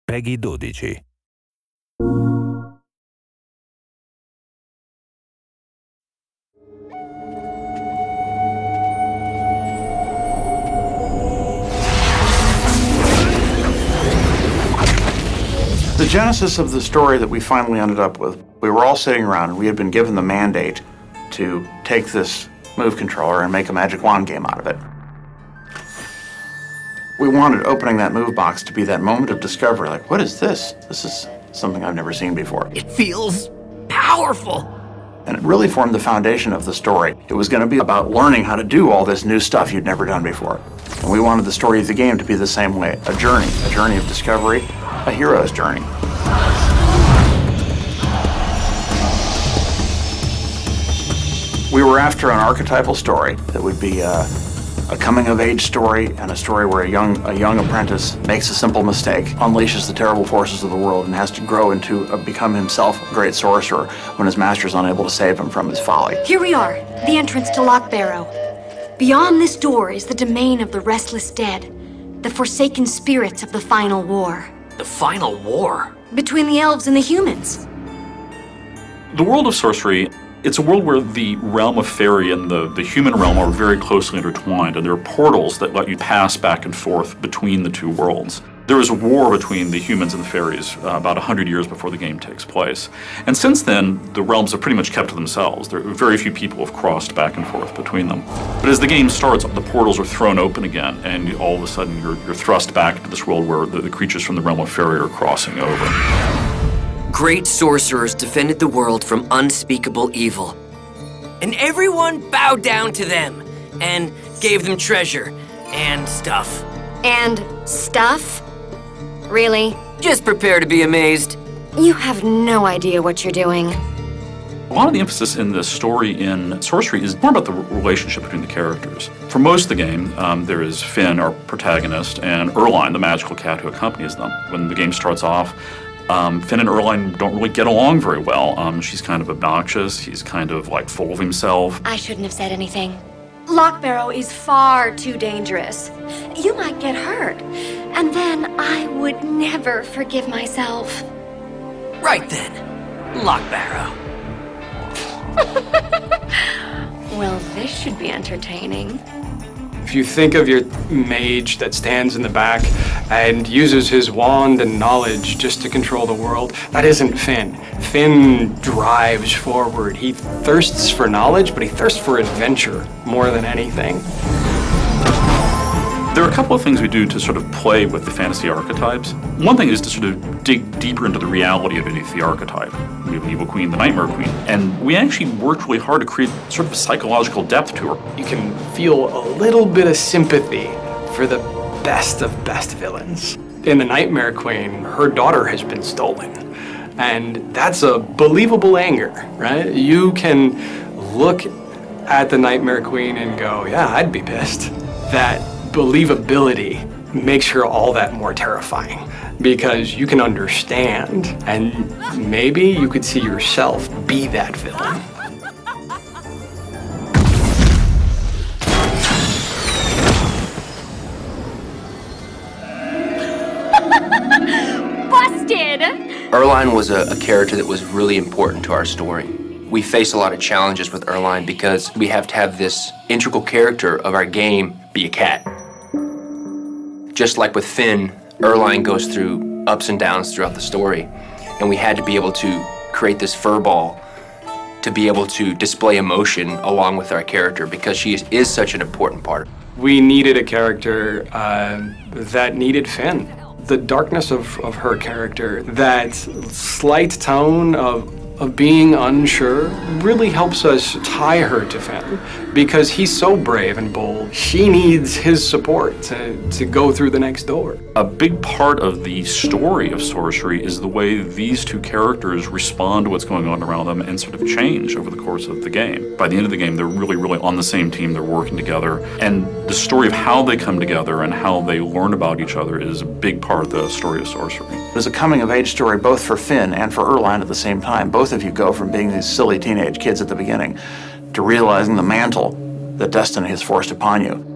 Peggy 12. The genesis of the story that we finally ended up with, we were all sitting around and we had been given the mandate to take this move controller and make a magic wand game out of it. We wanted opening that move box to be that moment of discovery, like, what is this? This is something I've never seen before. It feels powerful. And it really formed the foundation of the story. It was going to be about learning how to do all this new stuff you'd never done before. And we wanted the story of the game to be the same way, a journey of discovery, a hero's journey. We were after an archetypal story that would be a coming-of-age story and a story where a young apprentice makes a simple mistake, unleashes the terrible forces of the world, and has to grow into become himself a great sorcerer when his master is unable to save him from his folly. Here we are, the entrance to Loch Barrow. Beyond this door is the domain of the restless dead, the forsaken spirits of the final war. The final war? Between the elves and the humans. The world of sorcery, it's a world where the realm of fairy and the human realm are very closely intertwined, and there are portals that let you pass back and forth between the two worlds. There is a war between the humans and the fairies about 100 years before the game takes place. And since then, the realms have pretty much kept to themselves. There are very few people have crossed back and forth between them. But as the game starts, the portals are thrown open again, and all of a sudden you're thrust back into this world where the creatures from the realm of fairy are crossing over. Great sorcerers defended the world from unspeakable evil. And everyone bowed down to them and gave them treasure and stuff. And stuff? Really? Just prepare to be amazed. You have no idea what you're doing. A lot of the emphasis in the story in Sorcery is more about the relationship between the characters. For most of the game, there is Finn, our protagonist, and Erline, the magical cat who accompanies them. When the game starts off, Finn and Erline don't really get along very well. She's kind of obnoxious, he's kind of like full of himself. I shouldn't have said anything. Loch Barrow is far too dangerous. You might get hurt, and then I would never forgive myself. Right then, Loch Barrow. Well, this should be entertaining. If you think of your mage that stands in the back and uses his wand and knowledge just to control the world, that isn't Finn. Finn drives forward. He thirsts for knowledge, but he thirsts for adventure more than anything. There are a couple of things we do to sort of play with the fantasy archetypes. One thing is to sort of dig deeper into the reality of the archetype. We have the Evil Queen, the Nightmare Queen, and we actually worked really hard to create sort of a psychological depth to her. You can feel a little bit of sympathy for the best of best villains. In the Nightmare Queen, her daughter has been stolen, and that's a believable anger, right? You can look at the Nightmare Queen and go, yeah, I'd be pissed. That believability makes her all that more terrifying because you can understand, and maybe you could see yourself be that villain. Busted! Erline was a character that was really important to our story. We face a lot of challenges with Erline because we have to have this integral character of our game be a cat. Just like with Finn, Erline goes through ups and downs throughout the story, and we had to be able to create this furball to be able to display emotion along with our character because she is such an important part. We needed a character that needed Finn. The darkness of her character, that slight tone of being unsure, really helps us tie her to Finn because he's so brave and bold. She needs his support to go through the next door. A big part of the story of Sorcery is the way these two characters respond to what's going on around them and sort of change over the course of the game. By the end of the game, they're really, really on the same team, they're working together, and the story of how they come together and how they learn about each other is a big part of the story of Sorcery. There's a coming-of-age story both for Finn and for Erline at the same time. Both of you go from being these silly teenage kids at the beginning to realizing the mantle that destiny has forced upon you.